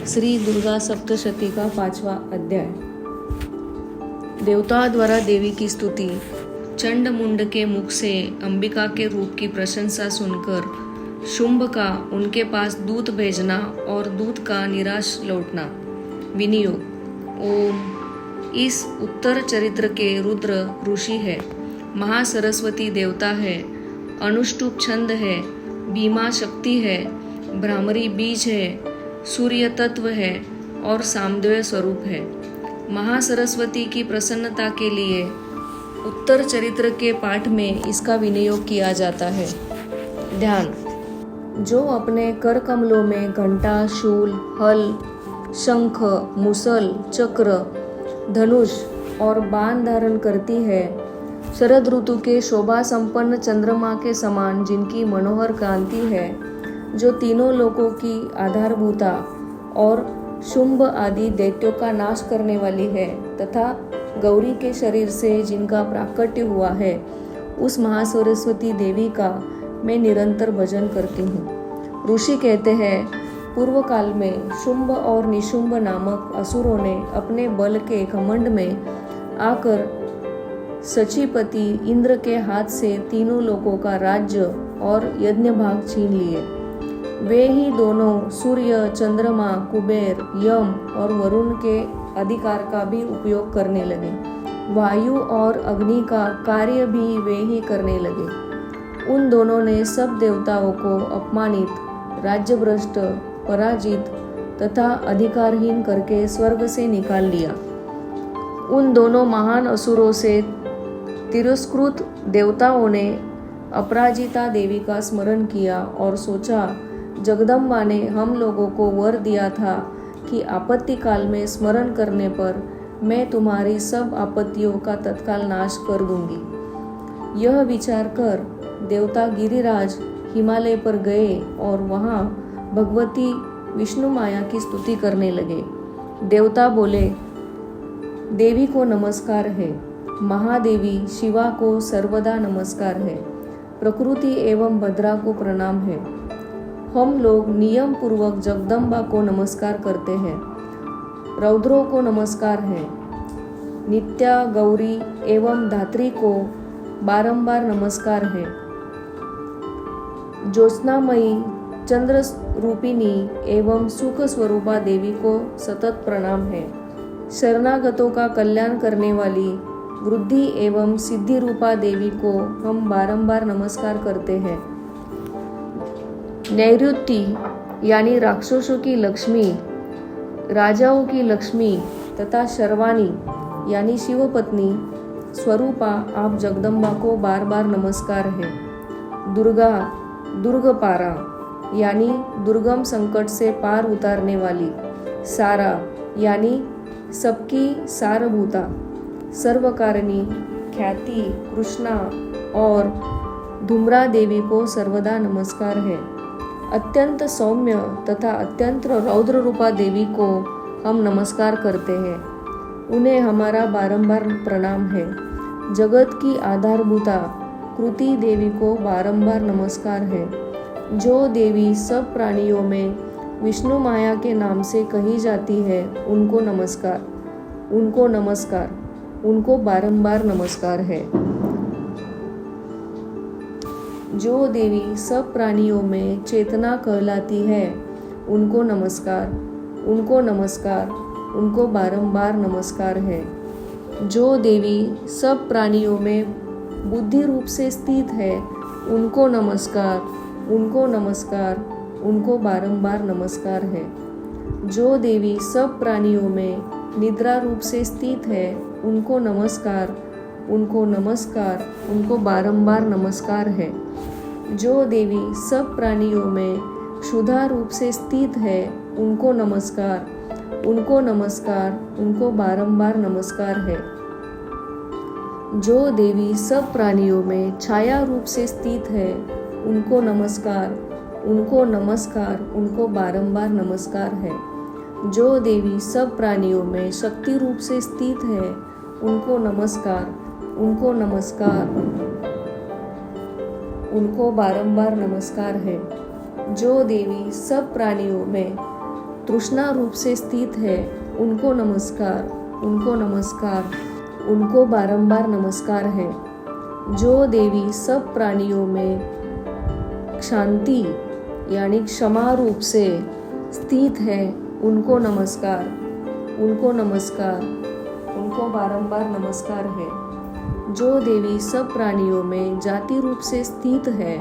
श्री दुर्गा सप्तशती का 5वां अध्याय। देवताओं द्वारा देवी की स्तुति। चंड मुंड के मुख से अंबिका के रूप की प्रशंसा सुनकर शुंभ का उनके पास दूत भेजना और दूत का निराश लौटना। विनियोग। ओम। इस उत्तर चरित्र के रुद्र ऋषि है, महासरस्वती देवता है, अनुष्टुप छंद है, भीमा शक्ति है, भ्रामरी बीज है, सूर्य तत्व है और सामद्वय स्वरूप है। महासरस्वती की प्रसन्नता के लिए उत्तर चरित्र के पाठ में इसका विनियोग किया जाता है। ध्यान। जो अपने कर कमलों में घंटा, शूल, हल, शंख, मुसल, चक्र, धनुष और बाण धारण करती है, शरद ऋतु के शोभा संपन्न चंद्रमा के समान जिनकी मनोहर कांति है, जो तीनों लोकों की आधारभूता और शुंभ आदि दैत्यों का नाश करने वाली है, तथा गौरी के शरीर से जिनका प्राकट्य हुआ है, उस महासरस्वती देवी का मैं निरंतर भजन करती हूँ। ऋषि कहते हैं, पूर्व काल में शुंभ और निशुंभ नामक असुरों ने अपने बल के घमंड में आकर सचीपति इंद्र के हाथ से तीनों लोकों का राज्य और यज्ञ भाग छीन लिए। वे ही दोनों सूर्य, चंद्रमा, कुबेर, यम और वरुण के अधिकार का भी उपयोग करने लगे। वायु और अग्नि का कार्य भी वे ही करने लगे। उन दोनों ने सब देवताओं को अपमानित, राज्यभ्रष्ट, पराजित तथा अधिकारहीन करके स्वर्ग से निकाल लिया। उन दोनों महान असुरों से तिरस्कृत देवताओं ने अपराजिता देवी का स्मरण किया और सोचा, जगदम्बा ने हम लोगों को वर दिया था कि आपत्ति काल में स्मरण करने पर मैं तुम्हारी सब आपत्तियों का तत्काल नाश कर दूंगी। यह विचार कर देवता गिरिराज हिमालय पर गए और वहां भगवती विष्णु माया की स्तुति करने लगे। देवता बोले, देवी को नमस्कार है, महादेवी शिवा को सर्वदा नमस्कार है, प्रकृति एवं भद्रा को प्रणाम है। हम लोग नियम पूर्वक जगदम्बा को नमस्कार करते हैं, रौद्रों को नमस्कार है, नित्या, गौरी एवं धात्री को बारंबार नमस्कार है, ज्योत्स्नामयी, चंद्र रूपिणी एवं सुख स्वरूपा देवी को सतत प्रणाम है। शरणागतों का कल्याण करने वाली वृद्धि एवं सिद्धि रूपा देवी को हम बारंबार नमस्कार करते हैं। नैऋत्य यानी राक्षसों की लक्ष्मी, राजाओं की लक्ष्मी तथा शर्वाणी यानी शिवपत्नी स्वरूपा आप जगदम्बा को बार बार नमस्कार है। दुर्गा, दुर्गपारा यानी दुर्गम संकट से पार उतारने वाली, सारा यानी सबकी सारभूता, सर्वकारिणी, ख्याति, कृष्णा और धूम्रा देवी को सर्वदा नमस्कार है। अत्यंत सौम्य तथा अत्यंत रौद्र रूपा देवी को हम नमस्कार करते हैं, उन्हें हमारा बारंबार प्रणाम है। जगत की आधारभूता कृति देवी को बारंबार नमस्कार है। जो देवी सब प्राणियों में विष्णु माया के नाम से कही जाती है, उनको नमस्कार, उनको नमस्कार, उनको बारंबार नमस्कार है। जो देवी सब प्राणियों में चेतना कहलाती है, उनको नमस्कार, उनको नमस्कार, उनको बारंबार नमस्कार है। जो देवी सब प्राणियों में बुद्धि रूप से स्थित है, उनको नमस्कार, उनको नमस्कार, उनको बारंबार नमस्कार है। जो देवी सब प्राणियों में निद्रा रूप से स्थित है, उनको नमस्कार, उनको नमस्कार, उनको बारंबार नमस्कार है। जो देवी सब प्राणियों में क्षुधा रूप से स्थित है, उनको नमस्कार, उनको नमस्कार, उनको बारंबार नमस्कार है। जो देवी सब प्राणियों में छाया रूप से स्थित है, उनको नमस्कार, उनको नमस्कार, उनको बारंबार नमस्कार है। जो देवी सब प्राणियों में शक्ति रूप से स्थित है, उनको नमस्कार, उनको नमस्कार, उनको बारंबार नमस्कार है। जो देवी सब प्राणियों में तृष्णा रूप से स्थित है, उनको नमस्कार, उनको नमस्कार, उनको बारंबार नमस्कार है। जो देवी सब प्राणियों में शांति यानी क्षमा रूप से स्थित है, उनको नमस्कार, उनको नमस्कार, उनको बारंबार नमस्कार है। जो देवी सब प्राणियों में जाति रूप से स्थित है,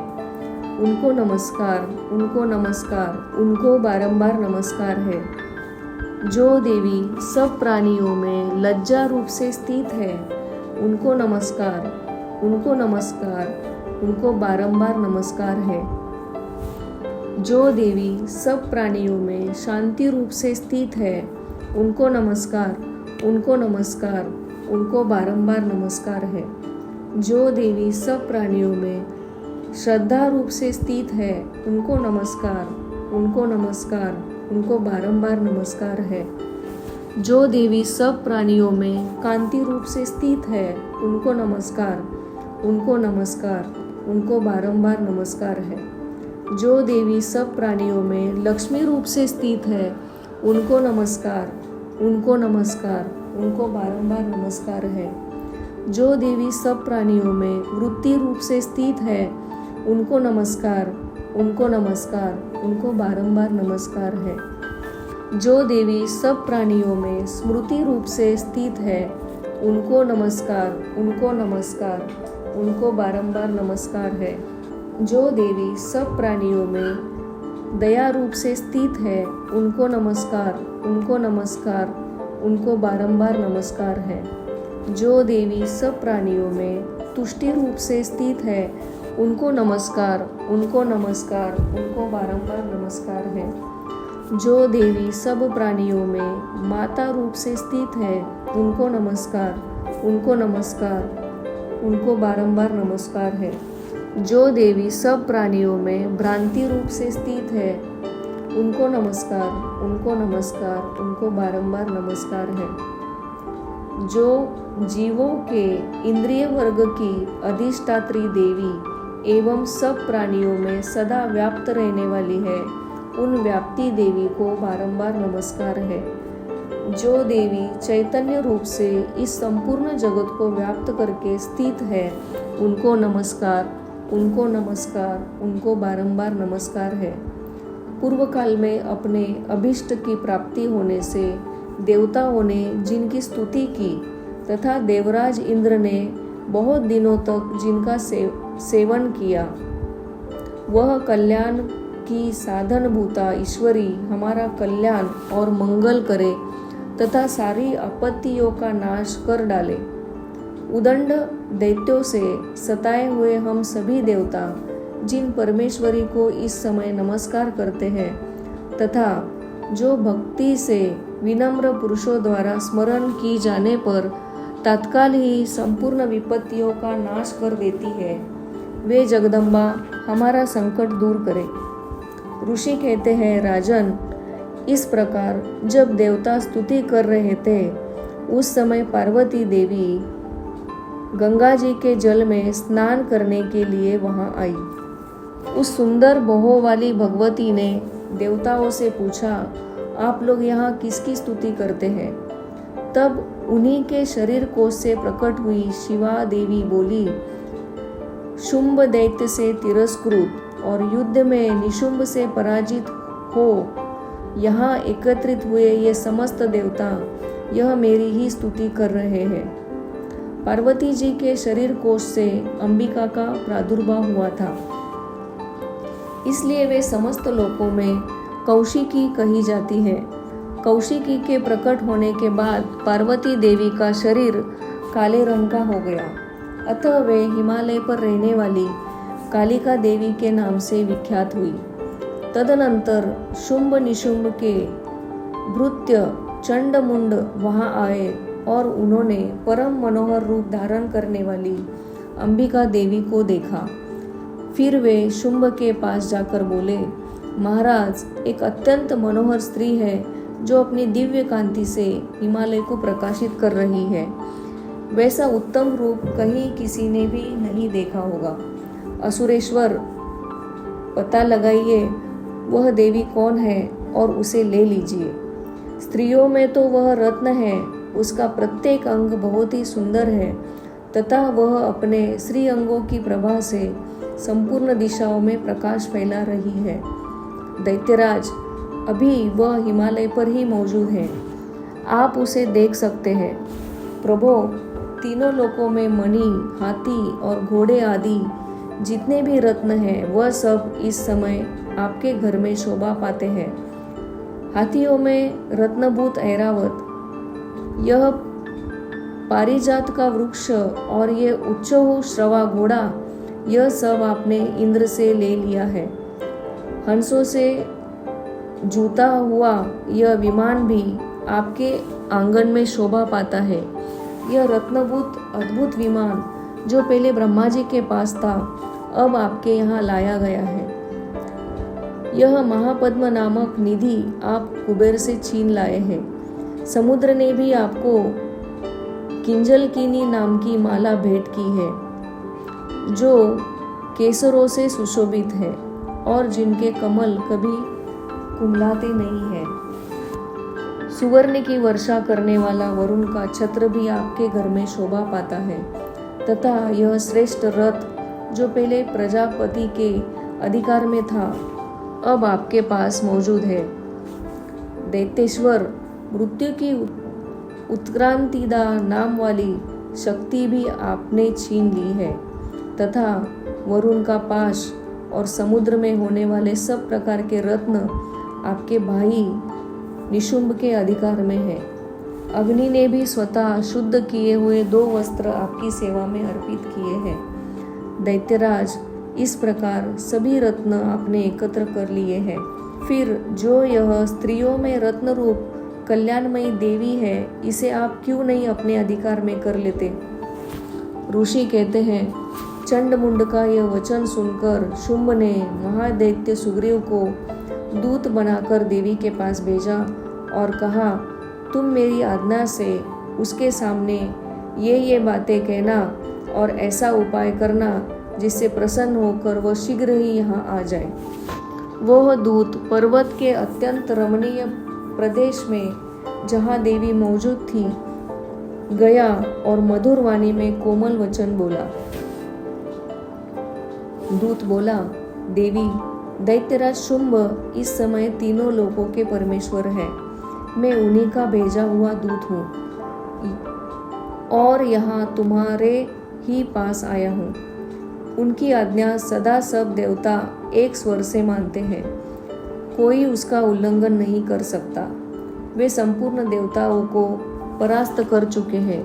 उनको नमस्कार, उनको नमस्कार, उनको बारंबार नमस्कार है। जो देवी सब प्राणियों में लज्जा रूप से स्थित है, उनको नमस्कार, उनको नमस्कार, उनको बारंबार नमस्कार है। जो देवी सब प्राणियों में शांति रूप से स्थित है, उनको नमस्कार, उनको नमस्कार, उनको बारंबार नमस्कार है। जो देवी सब प्राणियों में श्रद्धा रूप से स्थित है, उनको नमस्कार, उनको नमस्कार, उनको बारंबार नमस्कार है। जो देवी सब प्राणियों में कांति रूप से स्थित है, उनको नमस्कार, उनको नमस्कार, उनको बारंबार नमस्कार है। जो देवी सब प्राणियों में लक्ष्मी रूप से स्थित है, उनको नमस्कार, उनको नमस्कार, उनको बारंबार नमस्कार है। जो देवी सब प्राणियों में वृत्ति रूप से स्थित है, उनको नमस्कार, उनको नमस्कार, उनको बारंबार नमस्कार है। जो देवी सब प्राणियों में स्मृति रूप से स्थित है, उनको नमस्कार, उनको नमस्कार, उनको बारंबार नमस्कार है। जो देवी सब प्राणियों में दया रूप से स्थित है, उनको नमस्कार, उनको नमस्कार, उनको बारंबार नमस्कार है। जो देवी सब प्राणियों में तुष्टि रूप से स्थित है, उनको नमस्कार, उनको नमस्कार, उनको बारंबार नमस्कार है। जो देवी सब प्राणियों में माता रूप से स्थित है, उनको नमस्कार, उनको नमस्कार, उनको बारंबार नमस्कार है। जो देवी सब प्राणियों में भ्रांति रूप से स्थित है, उनको नमस्कार, उनको नमस्कार, उनको बारंबार नमस्कार है। जो जीवों के इंद्रिय वर्ग की अधिष्ठात्री देवी एवं सब प्राणियों में सदा व्याप्त रहने वाली है, उन व्याप्ति देवी को बारंबार नमस्कार है। जो देवी चैतन्य रूप से इस संपूर्ण जगत को व्याप्त करके स्थित है, उनको नमस्कार, उनको नमस्कार, उनको बारंबार नमस्कार है। पूर्व काल में अपने अभिष्ट की प्राप्ति होने से देवताओं ने जिनकी स्तुति की तथा देवराज इंद्र ने बहुत दिनों तक जिनका सेवन किया, वह कल्याण की साधनभूता ईश्वरी हमारा कल्याण और मंगल करे तथा सारी आपत्तियों का नाश कर डाले। उदंड दैत्यों से सताए हुए हम सभी देवता जिन परमेश्वरी को इस समय नमस्कार करते हैं तथा जो भक्ति से विनम्र पुरुषों द्वारा स्मरण की जाने पर तत्काल ही संपूर्ण विपत्तियों का नाश कर देती है, वे जगदम्बा हमारा संकट दूर करे। ऋषि कहते हैं, राजन, इस प्रकार जब देवता स्तुति कर रहे थे, उस समय पार्वती देवी गंगा जी के जल में स्नान करने के लिए वहां आई। उस सुंदर बहों वाली भगवती ने देवताओं से पूछा, आप लोग यहाँ किसकी स्तुति करते हैं? तब उन्हीं के शरीर कोश से प्रकट हुई शिवा देवी बोली, शुंभ दैत्य से तिरस्कृत और युद्ध में निशुंभ से पराजित हो यहाँ एकत्रित हुए ये समस्त देवता यह मेरी ही स्तुति कर रहे हैं। पार्वती जी के शरीर कोश से अंबिका का प्रादुर्भाव हुआ था, इसलिए वे समस्त लोकों में कौशिकी कही जाती है। कौशिकी के प्रकट होने के बाद पार्वती देवी का शरीर काले रंग का हो गया, अतः वे हिमालय पर रहने वाली कालिका देवी के नाम से विख्यात हुई। तदनंतर शुंभ निशुंभ के भृत्य चंड मुंड वहां आए और उन्होंने परम मनोहर रूप धारण करने वाली अंबिका देवी को देखा। फिर वे शुंभ के पास जाकर बोले, महाराज, एक अत्यंत मनोहर स्त्री है जो अपनी दिव्य कांति से हिमालय को प्रकाशित कर रही है। वैसा उत्तम रूप कहीं किसी ने भी नहीं देखा होगा। असुरेश्वर, पता लगाइए वह देवी कौन है और उसे ले लीजिए। स्त्रियों में तो वह रत्न है, उसका प्रत्येक अंग बहुत ही सुंदर है तथा वह अपने श्री अंगों की प्रभा से संपूर्ण दिशाओं में प्रकाश फैला रही है। दैत्यराज, अभी वह हिमालय पर ही मौजूद है, आप उसे देख सकते हैं। प्रभो, तीनों लोकों में मणि, हाथी और घोड़े आदि जितने भी रत्न हैं वह सब इस समय आपके घर में शोभा पाते हैं। हाथियों में रत्नभूत ऐरावत, यह पारिजात का वृक्ष और ये उच्चहु श्रवा घोड़ा, यह सब आपने इंद्र से ले लिया है। हंसों से जूता हुआ यह विमान भी आपके आंगन में शोभा पाता है। यह रत्नभूत अद्भुत विमान जो पहले ब्रह्मा जी के पास था, अब आपके यहाँ लाया गया है। यह महापद्म नामक निधि आप कुबेर से छीन लाए हैं। समुद्र ने भी आपको किंजलकिनी नाम की माला भेंट की है, जो केसरों से सुशोभित है और जिनके कमल कभी कुमलाते नहीं है। सुवर्ण की वर्षा करने वाला वरुण का छत्र भी आपके घर में शोभा पाता है तथा यह श्रेष्ठ रथ जो पहले प्रजापति के अधिकार में था, अब आपके पास मौजूद है। दैत्येश्वर, मृत्यु की उत्क्रांतिदा नाम वाली शक्ति भी आपने छीन ली है तथा वरुण का पाश और समुद्र में होने वाले सब प्रकार के रत्न आपके भाई निशुंभ के अधिकार में है। अग्नि ने भी स्वतः शुद्ध किए हुए 2 वस्त्र आपकी सेवा में अर्पित किए हैं। दैत्यराज, इस प्रकार सभी रत्न आपने एकत्र कर लिए हैं। फिर जो यह स्त्रियों में रत्न रूप कल्याणमयी देवी है, इसे आप क्यों नहीं अपने अधिकार में कर लेते? ऋषि कहते हैं, चंड मुंड का यह वचन सुनकर शुंभ ने महादैत्य सुग्रीव को दूत बनाकर देवी के पास भेजा और कहा, तुम मेरी आज्ञा से उसके सामने ये बातें कहना और ऐसा उपाय करना जिससे प्रसन्न होकर वह शीघ्र ही यहाँ आ जाए। वह दूत पर्वत के अत्यंत रमणीय प्रदेश में जहाँ देवी मौजूद थी गया और मधुर वाणी में कोमल वचन बोला। दूत बोला, देवी, दैत्यराज शुंभ इस समय तीनों लोकों के परमेश्वर है। मैं उन्हीं का भेजा हुआ दूत हूँ और यहाँ तुम्हारे ही पास आया हूँ। उनकी आज्ञा सदा सब देवता एक स्वर से मानते हैं, कोई उसका उल्लंघन नहीं कर सकता। वे संपूर्ण देवताओं को परास्त कर चुके हैं।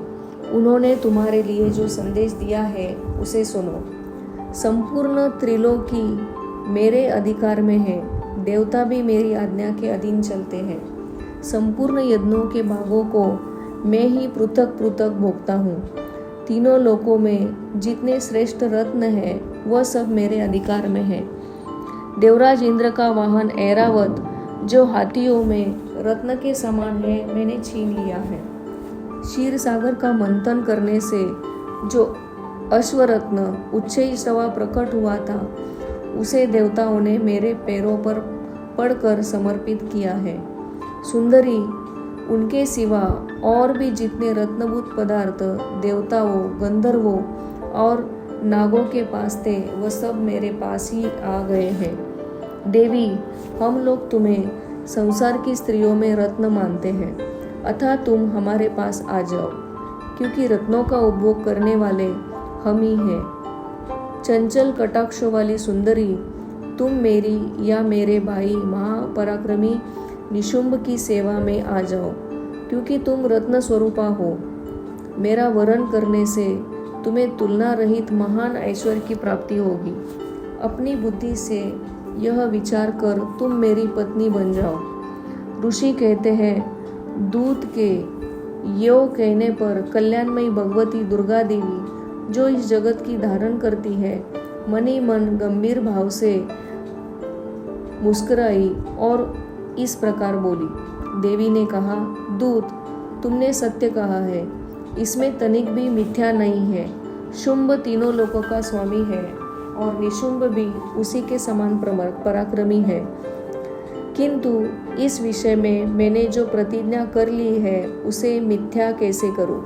उन्होंने तुम्हारे लिए जो संदेश दिया है उसे सुनो। संपूर्ण त्रिलोकी मेरे अधिकार में है, देवता भी मेरी आज्ञा के अधीन चलते हैं। संपूर्ण यज्ञों के भागों को मैं ही पृथक पृथक भोगता हूँ। तीनों लोकों में जितने श्रेष्ठ रत्न हैं वह सब मेरे अधिकार में है। देवराज इंद्र का वाहन ऐरावत जो हाथियों में रत्न के समान है, मैंने छीन लिया है। क्षीर सागर का मंथन करने से जो अश्वरत्न उच्चई श्रवा प्रकट हुआ था, उसे देवताओं ने मेरे पैरों पर पड़कर समर्पित किया है। सुंदरी, उनके सिवा और भी जितने रत्नभूत पदार्थ देवताओं, गंधर्वों और नागों के पास थे, वह सब मेरे पास ही आ गए हैं। देवी, हम लोग तुम्हें संसार की स्त्रियों में रत्न मानते हैं, अतः तुम हमारे पास आ जाओ, क्योंकि रत्नों का उपभोग करने वाले हम ही हैं। चंचल कटाक्ष वाली सुंदरी, तुम मेरी या मेरे भाई महापराक्रमी निशुंभ की सेवा में आ जाओ, क्योंकि तुम रत्न स्वरूपा हो। मेरा वरण करने से तुम्हें तुलना रहित महान ऐश्वर्य की प्राप्ति होगी। अपनी बुद्धि से यह विचार कर तुम मेरी पत्नी बन जाओ। ऋषि कहते हैं, दूत के यो कहने पर कल्याणमयी भगवती दुर्गा देवी जो इस जगत की धारण करती है, मनी मन गंभीर भाव से मुस्कुराई और इस प्रकार बोली। देवी ने कहा, दूत, तुमने सत्य कहा है, इसमें तनिक भी मिथ्या नहीं है। शुंभ तीनों लोकों का स्वामी है और निशुंभ भी उसी के समान पराक्रमी है। किंतु इस विषय में मैंने जो प्रतिज्ञा कर ली है उसे मिथ्या कैसे करूं?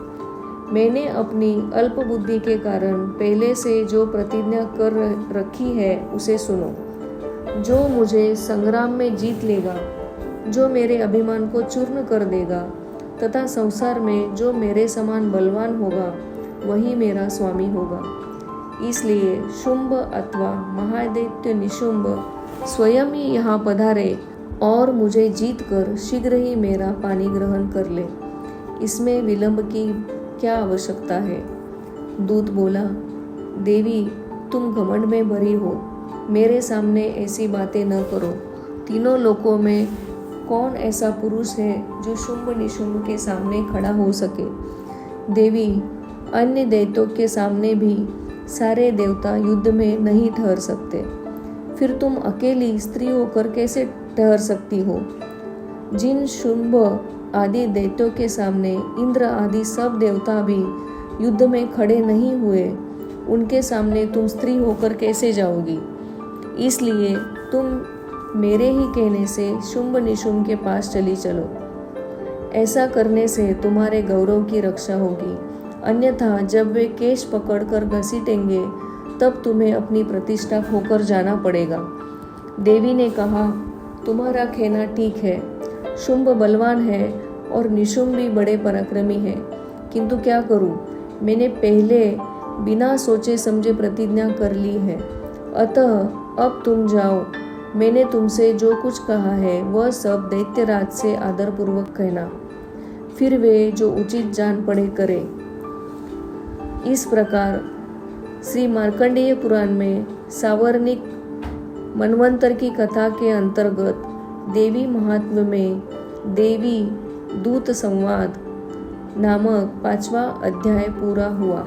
मैंने अपनी अल्प बुद्धि के कारण पहले से जो प्रतिज्ञा कर रखी है उसे सुनो। जो मुझे संग्राम में जीत लेगा, जो मेरे अभिमान को चूर्ण कर देगा तथा संसार में जो मेरे समान बलवान होगा वही मेरा स्वामी होगा। इसलिए शुंभ अथवा महादैत्य निशुंभ स्वयं ही यहाँ पधारे और मुझे जीत कर शीघ्र ही मेरा पानी ग्रहण कर ले। इसमें विलंब की क्या आवश्यकता है? दूत बोला, देवी तुम घमंड में भरी हो, मेरे सामने ऐसी बातें न करो। तीनों लोकों में कौन ऐसा पुरुष है जो शुंभ निशुंभ के सामने खड़ा हो सके? देवी, अन्य दैत्यों के सामने भी सारे देवता युद्ध में नहीं ठहर सकते, फिर तुम अकेली स्त्री होकर कैसे ठहर सकती हो? जिन शुंभ आदि दैत्यों के सामने इंद्र आदि सब देवता भी युद्ध में खड़े नहीं हुए, उनके सामने तुम स्त्री होकर कैसे जाओगी? इसलिए तुम मेरे ही कहने से शुंभ निशुंभ के पास चली चलो। ऐसा करने से तुम्हारे गौरव की रक्षा होगी, अन्यथा जब वे केश पकड़कर घसीटेंगे तब तुम्हें अपनी प्रतिष्ठा खोकर जाना पड़ेगा। देवी ने कहा, तुम्हारा कहना ठीक है, शुंभ बलवान है और निशुंभ भी बड़े पराक्रमी हैं, किंतु क्या करूं? मैंने पहले बिना सोचे समझे प्रतिज्ञा कर ली है, अतः अब तुम जाओ। मैंने तुमसे जो कुछ कहा है वह सब दैत्यराज से आदरपूर्वक कहना, फिर वे जो उचित जान पड़े करें। इस प्रकार श्री मार्कंडेय पुराण में सावर्णिक मनवंतर की कथा के अंतर्गत देवी महात्म्य में देवी दूत संवाद नामक 5वां अध्याय पूरा हुआ।